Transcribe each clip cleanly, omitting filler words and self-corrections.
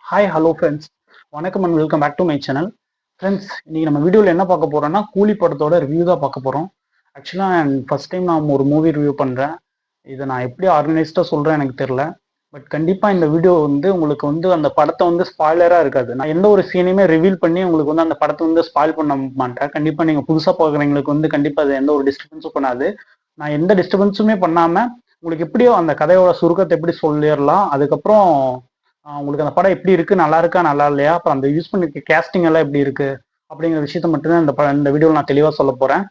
Hi hello friends, வணக்கம் and welcome back to my channel. Friends, இன்னைக்கு நம்ம வீடியோவில் என்ன பார்க்க போறோம்னா கூலி படத்தோட ரிவ்யூ தான் பார்க்க போகிறோம். ஆக்சுவலாக ஃபர்ஸ்ட் டைம் நான் ஒரு மூவி ரிவ்யூ பண்ணுறேன். இதை நான் எப்படி ஆர்கனைஸ்டாக சொல்கிறேன் எனக்கு தெரில. பட் கண்டிப்பாக இந்த வீடியோ வந்து உங்களுக்கு வந்து அந்த படத்தை வந்து ஸ்பாய்லராக இருக்காது. நான் எந்த ஒரு சீனையுமே ரிவீல் பண்ணி உங்களுக்கு வந்து அந்த படத்தை வந்து ஸ்பாயில் பண்ண மாட்டேன். கண்டிப்பாக நீங்கள் புதுசாக பார்க்குறவங்களுக்கு வந்து கண்டிப்பாக அது எந்த ஒரு டிஸ்டர்பன்ஸும் பண்ணாது. நான் எந்த டிஸ்டர்பன்ஸுமே பண்ணாமல் உங்களுக்கு எப்படியோ அந்த கதையோட சுருக்கத்தை எப்படி சொல்லிடலாம். அதுக்கப்புறம் உங்களுக்கு அந்த படம் எப்படி இருக்கு, நல்லா இருக்கா நல்லா இல்லையா, அப்புறம் அந்த யூஸ் பண்ணிருக்க கேஸ்டிங் எல்லாம் எப்படி இருக்கு அப்படிங்கிற விஷயத்த மட்டும்தான் இந்த வீடியோவில் நான் தெளிவாக சொல்ல போறேன்.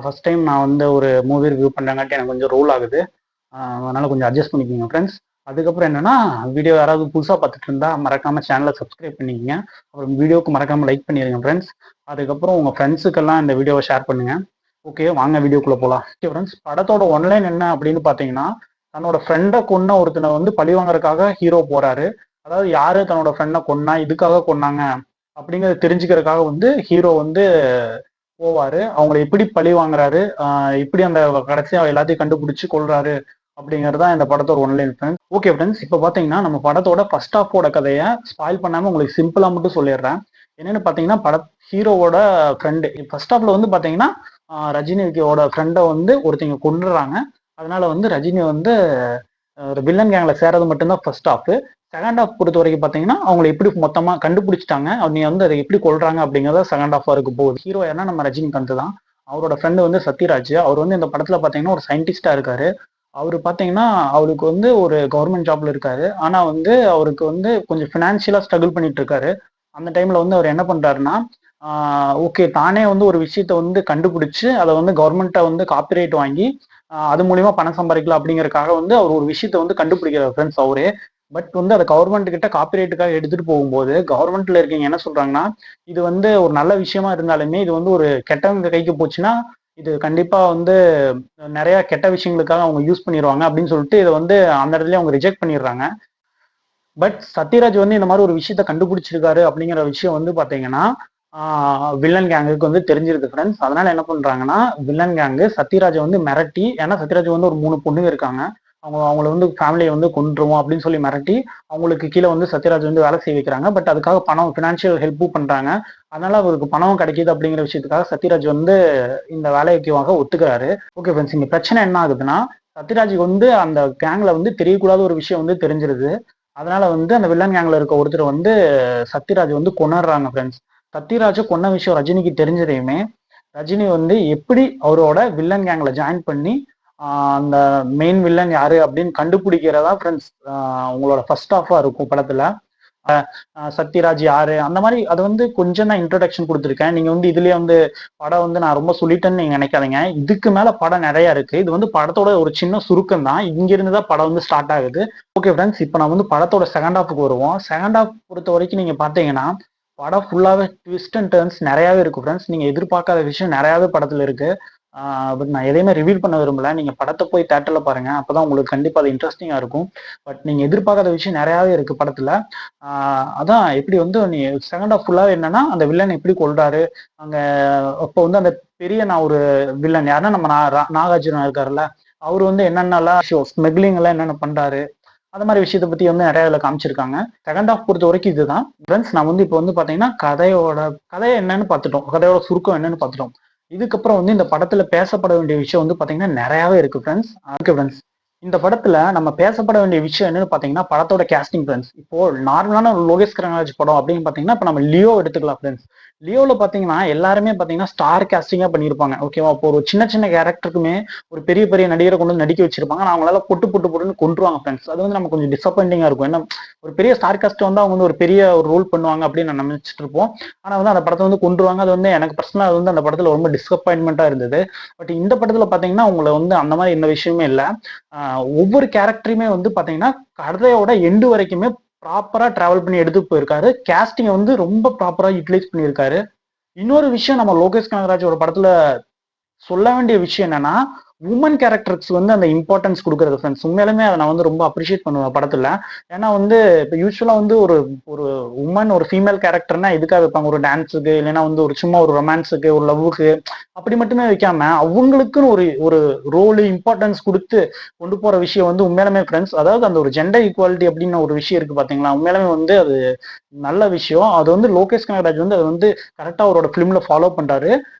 ஃபர்ஸ்ட் டைம் நான் வந்து ஒரு மூவி ரிவ்யூ பண்ணுறங்காட்டி எனக்கு கொஞ்சம் ரோல் ஆகுது. அதனால கொஞ்சம் அட்ஜஸ்ட் பண்ணிக்கோங்க ஃப்ரெண்ட்ஸ். அதுக்கப்புறம் என்னன்னா, வீடியோ யாராவது புதுசாக பார்த்துட்டு இருந்தா மறக்காம சேனலை சப்ஸ்கிரைப் பண்ணிக்கங்க. அப்புறம் வீடியோக்கு மறக்காம லைக் பண்ணிடுங்க ஃப்ரெண்ட்ஸ். அதுக்கப்புறம் உங்க ஃப்ரெண்ட்ஸுக்கெல்லாம் இந்த வீடியோவை ஷேர் பண்ணுங்க. ஓகே, வாங்க வீடியோக்குள்ள போகலாம். ஓகே ஃப்ரெண்ட்ஸ், படத்தோட ஒன்லைன் என்ன அப்படின்னு பார்த்தீங்கன்னா, தன்னோட ஃப்ரெண்டை கொன்ன ஒருத்தனை வந்து பழி வாங்குறதுக்காக ஹீரோ போறாரு. அதாவது யாரு தன்னோட ஃப்ரெண்டை கொன்னா, இதுக்காக கொன்னாங்க அப்படிங்கறத தெரிஞ்சுக்கிறதுக்காக வந்து ஹீரோ வந்து போவாரு. அவங்களை எப்படி பழி வாங்குறாரு, எப்படி அந்த கடைசியா எல்லாத்தையும் கண்டுபிடிச்சு கொள்றாரு அப்படிங்கறதான் இந்த படத்தோட ஒன்லைன் ஃப்ரெண்ட்ஸ். ஓகே ஃப்ரெண்ட்ஸ், இப்போ பாத்தீங்கன்னா நம்ம படத்தோட ஃபர்ஸ்ட் ஹாஃபோட கதையை ஸ்பாயில் பண்ணாம உங்களுக்கு சிம்பிளா மட்டும் சொல்லிடுறேன். என்னன்னு பாத்தீங்கன்னா, ஹீரோவோட ஃப்ரெண்டு ஃபர்ஸ்ட் ஹாஃப்ல வந்து பாத்தீங்கன்னா ரஜினியோட ஃப்ரெண்டை வந்து ஒருத்தங்க கொண்டுறாங்க. அதனால வந்து ரஜினி வந்து ஒரு வில்லன் கேங்ல சேரது மட்டும்தான் ஃபர்ஸ்ட் ஹாஃப். செகண்ட் ஹாஃப் பொறுத்த வரைக்கும் பாத்தீங்கன்னா அவங்களை எப்படி மொத்தமா கண்டுபிடிச்சிட்டாங்க, அவங்க வந்து அதை எப்படி கொள்றாங்க அப்படிங்கறத செகண்ட் ஹாஃபா இருக்கு போகுது. ஹீரோ ஏன்னா நம்ம ரஜினிகாந்த் தான். அவரோட ஃப்ரெண்டு வந்து சத்யராஜ். அவர் வந்து இந்த படத்துல பாத்தீங்கன்னா ஒரு சயின்டிஸ்டா இருக்காரு. அவரு பாத்தீங்கன்னா அவருக்கு வந்து ஒரு கவர்மெண்ட் ஜாப்ல இருக்காரு. ஆனா வந்து அவருக்கு வந்து கொஞ்சம் பினான்சியலா ஸ்ட்ரகிள் பண்ணிட்டு இருக்காரு. அந்த டைம்ல வந்து அவர் என்ன பண்றாருன்னா, ஓகே தானே வந்து ஒரு விஷயத்த வந்து கண்டுபிடிச்சு அதை வந்து கவர்மெண்ட்டை வந்து காப்பிரைட் வாங்கி அது மூலியமா பணம் சம்பாதிக்கலாம் அப்படிங்கறதுக்காக வந்து அவர் ஒரு விஷயத்த வந்து கண்டுபிடிக்கிறார் ஃப்ரெண்ட்ஸ் அவரே. பட் வந்து அதை கவர்மெண்ட் கிட்ட காப்பிரைட்டுக்காக எடுத்துட்டு போகும்போது கவர்மெண்ட்ல இருக்கீங்க என்ன சொல்றாங்கன்னா, இது வந்து ஒரு நல்ல விஷயமா இருந்தாலுமே இது வந்து ஒரு கெட்டவங்க கைக்கு போச்சுன்னா இது கண்டிப்பா வந்து நிறைய கெட்ட விஷயங்களுக்காக அவங்க யூஸ் பண்ணிடுவாங்க அப்படின்னு சொல்லிட்டு இதை வந்து அந்த இடத்துல அவங்க ரிஜெக்ட் பண்ணிடுறாங்க. பட் சத்யராஜ் வந்து இந்த மாதிரி ஒரு விஷயத்த கண்டுபிடிச்சிருக்காரு அப்படிங்கிற விஷயம் வந்து பாத்தீங்கன்னா வில்லன் கேங்குக்கு வந்து தெரிஞ்சிருக்கு ஃப்ரெண்ட்ஸ். அதனால என்ன பண்றாங்கன்னா, வில்லன் கேங்கு சத்யராஜை வந்து மிரட்டி, ஏன்னா சத்யராஜ் வந்து ஒரு 3 பொண்ணுங்க இருக்காங்க, அவங்கள வந்து ஃபேமிலியை வந்து கொன்றுவோம் அப்படின்னு சொல்லி மிரட்டி அவங்களுக்கு கீழே வந்து சத்யராஜ் வந்து வேலை செய்ய வைக்கிறாங்க. பட் அதுக்காக பணம் ஃபினான்ஷியல் ஹெல்ப்பும் பண்றாங்க. அதனால அவருக்கு பணம் கிடைக்குது அப்படிங்கிற விஷயத்துக்காக சத்யராஜ் வந்து இந்த வேலைக்கு வாங்க ஒத்துக்கிறாரு. ஓகே ஃப்ரெண்ட்ஸ், இங்க பிரச்சனை என்ன ஆகுதுன்னா, சத்யராஜுக்கு வந்து அந்த கேங்ல வந்து தெரியக்கூடாத ஒரு விஷயம் வந்து தெரிஞ்சிருது. அதனால வந்து அந்த வில்லன் கேங்ல இருக்க ஒருத்தர் வந்து சத்யராஜ் வந்து கொண்டுறாங்க ஃப்ரெண்ட்ஸ். சத்யராஜ கொன்ன விஷயம் ரஜினிக்கு தெரிஞ்சதையுமே ரஜினி வந்து எப்படி அவரோட வில்லன் கேங்ல ஜாயின் பண்ணி அந்த மெயின் வில்லன் யாரு அப்படின்னு கண்டுபிடிக்கிறதா ஃப்ரெண்ட்ஸ் உங்களோட ஃபர்ஸ்ட் ஹாஃபா இருக்கும் படத்துல. சத்யராஜ் யாரு அந்த மாதிரி அது வந்து கொஞ்சம் தான் இன்ட்ரோடக்ஷன் கொடுத்துருக்கேன். நீங்க வந்து இதுலயே வந்து படம் வந்து நான் ரொம்ப சொல்லிட்டேன்னு நீங்க நினைக்காதீங்க. இதுக்கு மேல படம் நிறைய இருக்கு. இது வந்து படத்தோட ஒரு சின்ன சுருக்கம் தான். இங்க இருந்து தான் படம் வந்து ஸ்டார்ட் ஆகுது. ஓகே ஃப்ரெண்ட்ஸ், இப்போ நான் வந்து படத்தோட செகண்ட் ஹாஃபுக்கு வருவோம். செகண்ட் ஹாஃப் பொறுத்த வரைக்கும் நீங்க பாத்தீங்கன்னா படம் ஃபுல்லாவே ட்விஸ்ட் அண்ட் டர்ன்ஸ் நிறையாவே இருக்கு ஃப்ரெண்ட்ஸ். நீங்க எதிர்பார்க்காத விஷயம் நிறையாவே படத்துல இருக்கு. பட் நான் எதையுமே ரிவீல் பண்ண விரும்பல. நீங்க படத்தை போய் தேட்டர்ல பாருங்க, அப்பதான் உங்களுக்கு கண்டிப்பா அது இன்ட்ரெஸ்டிங்கா இருக்கும். பட் நீங்க எதிர்பார்க்காத விஷயம் நிறையாவே இருக்கு படத்துல. அதான் எப்படி வந்து நீ செகண்ட் ஹாஃப் ஃபுல்லாவே என்னன்னா அந்த வில்லன் எப்படி கொள்றாரு அங்க. இப்போ வந்து அந்த பெரிய நான் ஒரு வில்லன் யாருன்னா நம்ம நாகார்ஜுனா இருக்காருல்ல, அவர் வந்து என்னென்னலாம் ஸ்மெக்லிங் எல்லாம் என்னென்ன பண்றாரு அந்த மாதிரி விஷயத்த பத்தி வந்து நிறைய இதுல காமிச்சிருக்காங்க. செகண்ட் ஹாஃப் பொறுத்த வரைக்கும் இதுதான் ஃப்ரெண்ட்ஸ். நான் வந்து இப்போ வந்து பாத்தீங்கன்னா கதையை என்னன்னு பார்த்துட்டோம், கதையோட சுருக்கம் என்னன்னு பார்த்துட்டோம். இதுக்கப்புறம் வந்து இந்த படத்துல பேசப்பட வேண்டிய விஷயம் வந்து பாத்தீங்கன்னா நிறையாவே இருக்கு ஃப்ரெண்ட்ஸ். ஓகே ஃப்ரெண்ட்ஸ், இந்த படத்துல நம்ம பேசப்பட வேண்டிய விஷயம் என்னன்னு பாத்தீங்கன்னா படத்தோட கேஸ்டிங் ஃப்ரெண்ட்ஸ். இப்போ நார்மலான ஒரு லோகேஷ் கனகராஜ் படம் அப்படின்னு பாத்தீங்கன்னா இப்போ நம்ம லியோ எடுத்துக்கலாம் ஃப்ரெண்ட்ஸ். லியோல பாத்தீங்கன்னா எல்லாருமே பாத்தீங்கன்னா ஸ்டார் கேஸ்டிங்கா பண்ணியிருப்பாங்க. ஓகேவா, இப்போ ஒரு சின்ன சின்ன கேரக்டருக்குமே ஒரு பெரிய பெரிய நடிகரை கொண்டு வந்து நடிக்க வச்சிருப்பாங்க. ஆனா அவங்களால பொட்டுன்னு கொண்டுருவாங்க ஃப்ரெண்ட்ஸ். அது வந்து நம்ம கொஞ்சம் டிசப்பாயிண்டிங்கா இருக்கும். ஏன்னா ஒரு பெரிய ஸ்டார் காஸ்ட் வந்து அவங்க வந்து ஒரு பெரிய ஒரு ரோல் பண்ணுவாங்க அப்படின்னு நான் நினைச்சிட்டு இருப்போம். ஆனா வந்து அந்த படத்தை வந்து கொண்டுருவாங்க. அது வந்து எனக்கு பர்சனலா வந்து அந்த படத்துல ரொம்ப டிசப்பாயின்மெண்டா இருந்தது. பட் இந்த படத்துல பாத்தீங்கன்னா உங்களை வந்து அந்த மாதிரி எந்த விஷயமே இல்லை. ஒவ்வொரு கேரக்டரையுமே வந்து பாத்தீங்கன்னா கதையோட எண்டு வரைக்குமே ப்ராப்பரா டிராவல் பண்ணி எடுத்து போயிருக்காரு. கேஸ்டிங்கை வந்து ரொம்ப ப்ராப்பரா யூட்டிலைஸ் பண்ணியிருக்காரு. இன்னொரு விஷயம் நம்ம லோகேஷ் கனகராஜ் ஒரு படத்துல சொல்ல வேண்டிய விஷயம் என்னன்னா, உமன் கேரக்டர்ஸ் வந்து அந்த இம்பார்ட்டன்ஸ் கொடுக்குறது ஃப்ரெண்ட்ஸ். உண்மையிலுமே அதை நான் வந்து ரொம்ப அப்ரிஷியேட் பண்ணுவேன் படத்துல. ஏன்னா வந்து இப்போ யூஸ்வலா வந்து ஒரு ஒரு உமன் ஒரு ஃபீமேல் கேரக்டர்னா எதுக்காக வைப்பாங்க? ஒரு டான்ஸுக்கு, இல்லைன்னா வந்து ஒரு சும்மா ஒரு ரொமான்ஸுக்கு, ஒரு லவ்வுக்கு அப்படி மட்டுமே வைக்காம அவங்களுக்குன்னு ஒரு ஒரு ரோலு இம்பார்ட்டன்ஸ் கொடுத்து கொண்டு போற விஷயம் வந்து உண்மையிலுமே ஃப்ரெண்ட்ஸ், அதாவது அந்த ஒரு ஜெண்டர் ஈக்குவாலிட்டி அப்படின்னு ஒரு விஷயம் இருக்கு பாத்தீங்களா, உண்மையிலுமே வந்து அது நல்ல விஷயம். அது வந்து லோகேஷ் கனகராஜ் வந்து அது வந்து கரெக்டா அவரோட ஃபிலிம்ல ஃபாலோ பண்றாரு.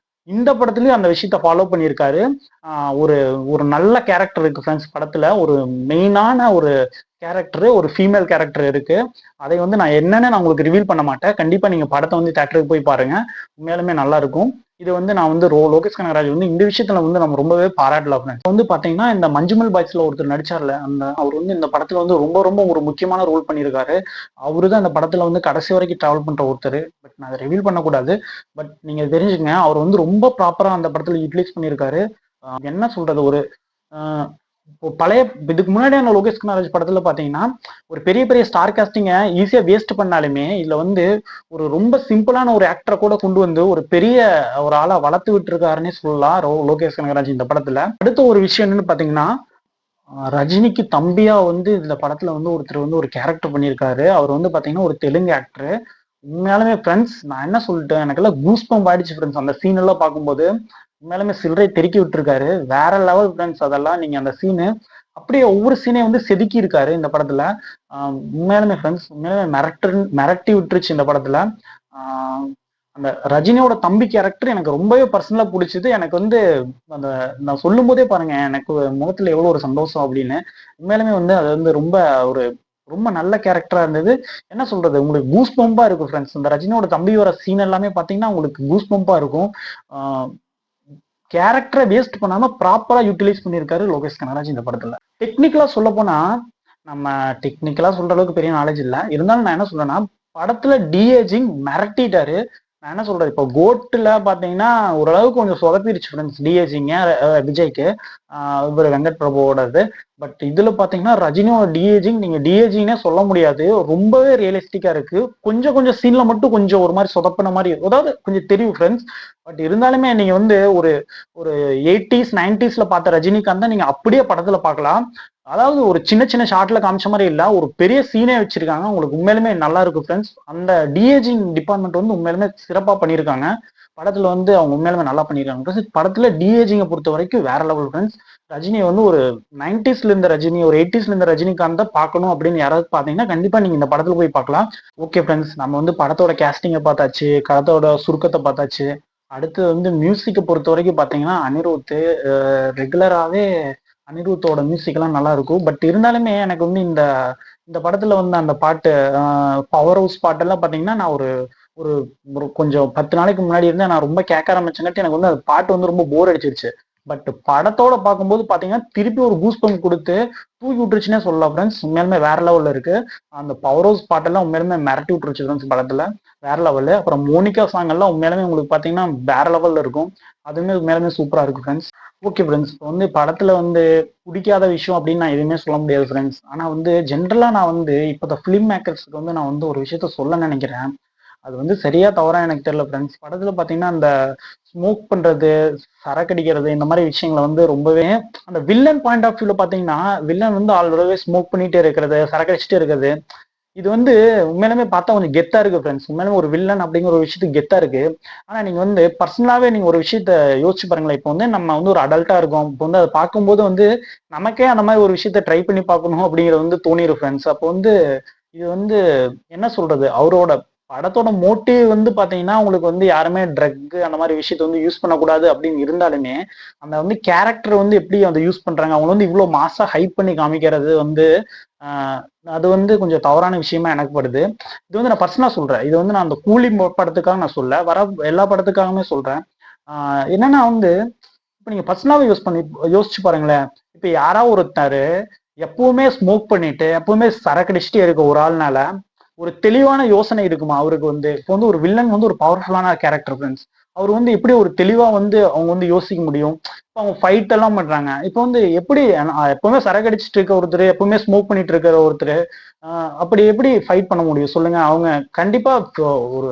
இந்த படத்துலயும் அந்த விஷயத்த ஃபாலோ பண்ணியிருக்காரு. ஒரு ஒரு நல்ல கேரக்டர் இருக்கு ஃப்ரெண்ட்ஸ் படத்துல. ஒரு மெயினான ஒரு கேரக்டர், ஒரு ஃபீமேல் கேரக்டர் இருக்கு. அதை வந்து நான் என்னன்னு நான் உங்களுக்கு ரிவீல் பண்ண மாட்டேன். கண்டிப்பா நீங்க படத்தை வந்து தேட்டருக்கு போய் பாருங்க. உண்மையாலுமே நல்லா இருக்கும். இது வந்து நான் வந்து லோகேஷ் கனகராஜ் வந்து இந்த விஷயத்துல வந்து நம்ம ரொம்பவே பாராட்டலாம் ஃப்ரெண்ட்ஸ். வந்து பாத்தீங்கன்னா இந்த மஞ்சுமல் பாய்ஸ்ல ஒருத்தர் நடிச்சார்ல, அந்த அவர் வந்து இந்த படத்துல வந்து ரொம்ப ரொம்ப ஒரு முக்கியமான ரோல் பண்ணியிருக்காரு. அவரு தான் அந்த படத்துல வந்து கடைசி வரைக்கும் டிராவல் பண்ற ஒருத்தர். பட் நான் அதை ரிவீல் பண்ணக்கூடாது. பட் நீங்க தெரிஞ்சுக்கங்க, அவர் வந்து ரொம்ப ப்ராப்பரா அந்த படத்துல யூட்டிலைஸ் பண்ணியிருக்காரு. என்ன சொல்றது, ஒரு ஆஹ் இப்போ பழைய இதுக்கு முன்னாடியான லோகேஷ் கனகராஜ் படத்துல பாத்தீங்கன்னா ஒரு பெரிய பெரிய ஸ்டார் காஸ்டிங்க ஈஸியா வேஸ்ட் பண்ணாலுமே இதுல வந்து ஒரு ரொம்ப சிம்பிளான ஒரு ஆக்டரை கூட கொண்டு வந்து ஒரு பெரிய ஒரு ஆளா வளர்த்து விட்டு இருக்காருன்னே சொல்லலாம் லோகேஷ் கனகராஜ் இந்த படத்துல. அடுத்த ஒரு விஷயம் என்னன்னு பாத்தீங்கன்னா, ரஜினிக்கு தம்பியா வந்து இந்த படத்துல வந்து ஒருத்தர் வந்து ஒரு கேரக்டர் பண்ணியிருக்காரு. அவர் வந்து பாத்தீங்கன்னா ஒரு தெலுங்கு ஆக்டர். உண்மையாலுமே ஃப்ரெண்ட்ஸ் நான் என்ன சொல்லிட்டேன், எனக்கெல்லாம் கூஸ் பம்ப் ஆயிடுச்சு ஃப்ரெண்ட்ஸ் அந்த சீன் எல்லாம் பார்க்கும்போது. உண்மையாலுமே சில்லறை தெருக்கி விட்டுருக்காரு, வேற லெவல் ஃப்ரெண்ட்ஸ். அதெல்லாம் நீங்க அந்த சீனு அப்படியே ஒவ்வொரு சீனையும் வந்து செதுக்கி இருக்காரு இந்த படத்துல. உண்மையாலுமே ஃப்ரெண்ட்ஸ், உண்மையாலுமே மிரட்டி விட்டுருச்சு இந்த படத்துல. ஆஹ் அந்த ரஜினியோட தம்பி கேரக்டர் எனக்கு ரொம்பவே பர்சனலா பிடிச்சது. எனக்கு வந்து அந்த நான் சொல்லும் போதே பாருங்க எனக்கு முகத்துல எவ்வளவு ஒரு சந்தோஷம் அப்படின்னு. உண்மையாலுமே வந்து அது வந்து ரொம்ப ஒரு ரொம்ப நல்ல கேரக்டரா இருந்தது. என்ன சொல்றது, உங்களுக்கு கூஸ் பம்பா இருக்கும் ஃப்ரெண்ட்ஸ். இந்த ரஜினியோட தம்பி வர சீன் எல்லாமே பாத்தீங்கன்னா உங்களுக்கு கூஸ் பம்பா இருக்கும். கேரக்டரை வேஸ்ட் பண்ணாம ப்ராப்பரா யூட்டிலைஸ் பண்ணியிருக்காரு லோகேஷ் கனகராஜ் இந்த படத்துல. டெக்னிக்கலா சொல்ல போனா, நம்ம டெக்னிக்கலா சொல்ற அளவுக்கு பெரிய நாலேஜ் இல்ல, இருந்தாலும் நான் என்ன சொல்றேன்னா படத்துல டிஏஜிங் மிரட்டிட்டாரு. நான் என்ன சொல்றது, இப்போ கோட்டுல பாத்தீங்கன்னா ஓரளவுக்கு கொஞ்சம் சொதப்பிருச்சு ஃப்ரெண்ட்ஸ் டிஏஜிங்க விஜய்க்கு, இவர் வெங்கட் பிரபுவோடது. பட் இதுல பாத்தீங்கன்னா ரஜினியோட டிஏஜிங் நீங்க டிஏஜிங்னே சொல்ல முடியாது, ரொம்பவே ரியலிஸ்டிக்கா இருக்கு. கொஞ்சம் கொஞ்சம் சீன்ல மட்டும் கொஞ்சம் ஒரு மாதிரி சொதப்பின மாதிரி அதாவது கொஞ்சம் தெரியும் ஃப்ரெண்ட்ஸ். பட் இருந்தாலுமே நீங்க வந்து ஒரு ஒரு 80s 90sல பார்த்த ரஜினிகாந்த் தான் நீங்க அப்படியே படத்துல பார்க்கலாம். அதாவது ஒரு சின்ன சின்ன ஷார்ட்ல காமிச்ச மாதிரி இல்ல, ஒரு பெரிய சீனே வச்சிருக்காங்க. உங்களுக்கு உண்மையிலுமே நல்லா இருக்கும் ஃப்ரெண்ட்ஸ். அந்த டிஏஜிங் டிபார்ட்மெண்ட் வந்து உண்மையிலுமே சிறப்பா பண்ணியிருக்காங்க படத்துல வந்து. அவங்க உண்மையிலுமே நல்லா பண்ணியிருக்காங்க படத்துல. டிஏஜிங்கை பொறுத்த வரைக்கும் வேற லெவல் ஃப்ரெண்ட்ஸ். ரஜினி வந்து ஒரு 90sல இருந்த ரஜினி, ஒரு 80sல இருந்த ரஜினிகாந்த் தான் பார்க்கணும் அப்படின்னு யாராவது பாத்தீங்கன்னா கண்டிப்பா நீங்க இந்த படத்துல போய் பார்க்கலாம். ஓகே ஃப்ரெண்ட்ஸ், நம்ம வந்து படத்தோட கேஸ்டிங்கை பார்த்தாச்சு, கதத்தோட சுருக்கத்தை பார்த்தாச்சு. அடுத்து வந்து மியூசிக்கை பொறுத்த வரைக்கும் பாத்தீங்கன்னா அனிருத் ரெகுலராகவே அனிருத்தோட மியூசிக் எல்லாம் நல்லா இருக்கும். பட் இருந்தாலுமே எனக்கு வந்து இந்த இந்த படத்துல வந்து அந்த பாட்டு பவர் ஹவுஸ் பாட்டெல்லாம் பாத்தீங்கன்னா நான் ஒரு ஒரு ஒரு கொஞ்சம் 10 நாளைக்கு முன்னாடி இருந்து நான் ரொம்ப கேட்க ஆரம்பிச்சேங்காட்டி எனக்கு வந்து அந்த பாட்டு வந்து ரொம்ப போர் அடிச்சிருச்சு. பட் படத்தோட பார்க்கும்போது பாத்தீங்கன்னா திருப்பி ஒரு கூஸ் பம்ப் கொடுத்து தூக்கி விட்டுருச்சுன்னே சொல்லலாம் ஃப்ரெண்ட்ஸ். உண்மையாலுமே வேற லெவல்ல இருக்கு. அந்த பவர் ஹவுஸ் பாட்டெல்லாம் உண்மையாலுமே மிரட்டி விட்டுருச்சு ஃப்ரெண்ட்ஸ் படத்துல, வேற லெவலு. அப்புறம் மோனிகா சாங் எல்லாம் உண்மையாலுமே உங்களுக்கு பாத்தீங்கன்னா வேற லெவல்ல இருக்கும். அதுவுமே உண்மையாலுமே சூப்பரா இருக்கு ஃப்ரெண்ட்ஸ். ஓகே ஃப்ரெண்ட்ஸ், இப்போ வந்து படத்துல வந்து பிடிக்காத விஷயம் அப்படின்னு நான் எதுவுமே சொல்ல முடியாது ஃப்ரெண்ட்ஸ். ஆனா வந்து ஜென்ரலா நான் வந்து இப்போ ஃபிலிம் மேக்கர்ஸ்க்கு வந்து நான் வந்து ஒரு விஷயத்த சொல்ல நினைக்கிறேன். அது வந்து சரியா தவறா எனக்கு தெரியல ஃப்ரெண்ட்ஸ். படத்துல பாத்தீங்கன்னா அந்த ஸ்மோக் பண்றது, சரக்கடிக்கிறது, இந்த மாதிரி விஷயங்களை வந்து ரொம்பவே அந்த வில்லன் பாயிண்ட் ஆஃப் வியூல பாத்தீங்கன்னா வில்லன் வந்து ஆல்ரெடி ஸ்மோக் பண்ணிட்டே இருக்கிறது, சரக்கடிச்சுட்டே இருக்கிறது, இது வந்து உண்மையிலுமே பார்த்தா கொஞ்சம் கெத்தா இருக்கு ஃப்ரெண்ட்ஸ். உண்மையிலுமே ஒரு வில்லன் அப்படிங்கிற ஒரு விஷயத்துக்கு கெத்தா இருக்கு. ஆனா நீங்க வந்து பர்சனலாவே நீங்க ஒரு விஷயத்த யோசிச்சு பாருங்களேன். இப்போ வந்து நம்ம வந்து ஒரு அடல்ட்டா இருக்கோம், இப்போ வந்து அதை பார்க்கும்போது வந்து நமக்கே அந்த மாதிரி ஒரு விஷயத்த ட்ரை பண்ணி பார்க்கணும் அப்படிங்கிறது வந்து தோணிரும் ஃப்ரெண்ட்ஸ். அப்போ வந்து இது வந்து என்ன சொல்றது, அவரோட படத்தோட மோட்டிவ் வந்து பாத்தீங்கன்னா உங்களுக்கு வந்து யாருமே ட்ரக் அந்த மாதிரி விஷயத்த வந்து யூஸ் பண்ணக்கூடாது அப்படின்னு இருந்தாலுமே அந்த வந்து கேரக்டர் வந்து எப்படி அந்த யூஸ் பண்றாங்க, அவங்க வந்து இவ்வளவு மாசா ஹைப் பண்ணி காமிக்கிறது வந்து ஆஹ் அது வந்து கொஞ்சம் தவறான விஷயமா எனக்கு படுது. இது வந்து நான் பர்சனலா சொல்றேன். இது வந்து நான் அந்த கூலி படத்துக்காக நான் சொல்ல வர எல்லா படத்துக்காகவுமே சொல்றேன். என்னன்னா வந்து இப்ப நீங்க பர்சனலாவே யோசிச்சு பாருங்களேன். இப்ப யாராவது ஒருத்தாரு எப்பவுமே ஸ்மோக் பண்ணிட்டு எப்பவுமே சரக்கடிச்சுட்டே இருக்க ஒரு ஆள்னால ஒரு தெளிவான யோசனை இருக்குமா அவருக்கு? வந்து இப்போ வந்து ஒரு வில்லன் வந்து ஒரு பவர்ஃபுல்லான கேரக்டர் ஃப்ரெண்ட்ஸ். அவர் வந்து எப்படி ஒரு தெளிவா வந்து அவங்க வந்து யோசிக்க முடியும்? இப்போ அவங்க ஃபைட் எல்லாம் பண்றாங்க, இப்போ வந்து எப்படி எப்பவுமே சரக்கடிச்சிட்டு இருக்க ஒருத்தர், எப்பவுமே ஸ்மோக் பண்ணிட்டு இருக்கிற ஒருத்தர் அப்படி எப்படி ஃபைட் பண்ண முடியும் சொல்லுங்க? அவங்க கண்டிப்பா ஒரு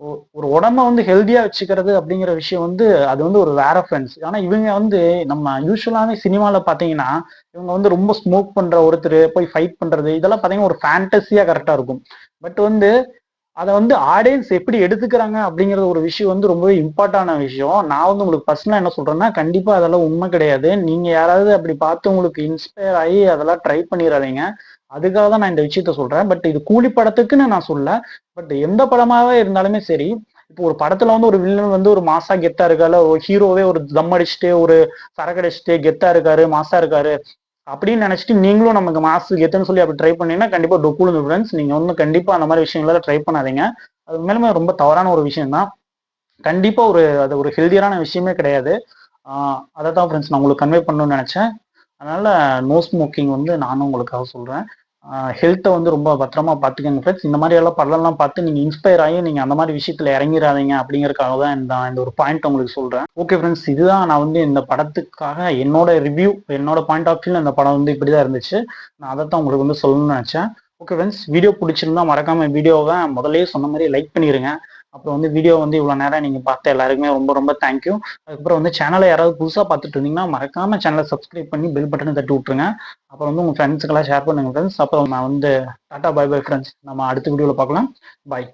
ஒரு உடம்ப வந்து ஹெல்தியா வச்சுக்கிறது அப்படிங்கிற விஷயம் வந்து அது வந்து ஒரு வேற ஃப்ரெண்ட்ஸ். ஆனா இவங்க வந்து நம்ம யூஸ்வலாவே சினிமால பாத்தீங்கன்னா இவங்க வந்து ரொம்ப ஸ்மோக் பண்ற ஒருத்தர் போய் ஃபைட் பண்றது இதெல்லாம் பாத்தீங்கன்னா ஒரு ஃபேண்டசியா கரெக்டா இருக்கும். பட் வந்து அதை வந்து ஆடியன்ஸ் எப்படி எடுத்துக்கிறாங்க அப்படிங்கிற ஒரு விஷயம் வந்து ரொம்பவே இம்பார்ட்டான விஷயம். நான் வந்து உங்களுக்கு பர்சனலா என்ன சொல்றேன்னா கண்டிப்பா அதெல்லாம் உண்மை கிடையாது. நீங்க யாராவது அப்படி பார்த்து உங்களுக்கு இன்ஸ்பயர் ஆகி அதெல்லாம் ட்ரை பண்ணிடாதீங்க. அதுக்காக தான் நான் இந்த விஷயத்த சொல்றேன். பட் இது கூலி படத்துக்குன்னு நான் சொல்ல. பட் எந்த படமாவே இருந்தாலுமே சரி, இப்போ ஒரு படத்துல வந்து ஒரு வில்லன் வந்து ஒரு மாசா கெத்தா இருக்காரு, ஒரு ஹீரோவே ஒரு தம் அடிச்சுட்டு ஒரு சரக்கு அடிச்சுட்டு கெத்தா இருக்காரு, மாசா இருக்காரு அப்படின்னு நினைச்சிட்டு நீங்களும் நமக்கு மாசு கெத்துன்னு சொல்லி அப்படி ட்ரை பண்ணீங்கன்னா கண்டிப்பா டொக்குழுங்க ஃப்ரெண்ட்ஸ். நீங்க வந்து கண்டிப்பா அந்த மாதிரி விஷயங்கள ட்ரை பண்ணாதீங்க. அது மேலுமே ரொம்ப தவறான ஒரு விஷயம் தான். கண்டிப்பா அது ஒரு ஹெல்தியான விஷயமே கிடையாது. அதை தான் ஃப்ரெண்ட்ஸ் நான் உங்களுக்கு கன்வே பண்ணணும்னு நினைச்சேன். அதனால நோ ஸ்மோக்கிங் வந்து நானும் உங்களுக்காக சொல்றேன். ஹெல்த்தை வந்து ரொம்ப பத்திரமா பார்த்துக்கங்க ஃப்ரெண்ட்ஸ். இந்த மாதிரி எல்லாம் படம்லாம் பார்த்து நீங்க இன்ஸ்பயர் ஆகி நீங்க அந்த மாதிரி விஷயத்துல இறங்கிடாதீங்க அப்படிங்கறதுக்காக தான் இந்த ஒரு பாயிண்ட் உங்களுக்கு சொல்றேன். ஓகே ஃப்ரெண்ட்ஸ், இதுதான் நான் வந்து இந்த படத்துக்காக என்னோட ரிவ்யூ, என்னோட பாயிண்ட் ஆஃப் வியூல இந்த படம் வந்து இப்படிதான் இருந்துச்சு. நான் அதை தான் உங்களுக்கு வந்து சொல்லணும்னு நினைச்சேன். ஓகே ஃப்ரெண்ட்ஸ், வீடியோ பிடிச்சிருந்தா மறக்காம வீடியோவை முதல்லயே சொன்ன மாதிரி லைக் பண்ணிருங்க. அப்புறம் வந்து வீடியோ வந்து இவ்வளவு நேரம் நீங்க பார்த்த எல்லாருக்குமே ரொம்ப ரொம்ப தேங்க்யூ. அதுக்கப்புறம் வந்து சேனலை யாராவது புதுசா பார்த்துட்டு இருந்தீங்கன்னா மறக்காம சேனலை சப்ஸ்கிரைப் பண்ணி பெல் பட்டனை தட்டி விட்டுருங்க. அப்புறம் வந்து உங்க ஃப்ரெண்ட்ஸுக்கெல்லாம் ஷேர் பண்ணுங்க ஃப்ரெண்ட்ஸ். அப்புறம் நான் வந்து டாடா பை பை ஃப்ரெண்ட்ஸ். நம்ம அடுத்த வீடியோல பார்க்கலாம். பாய்.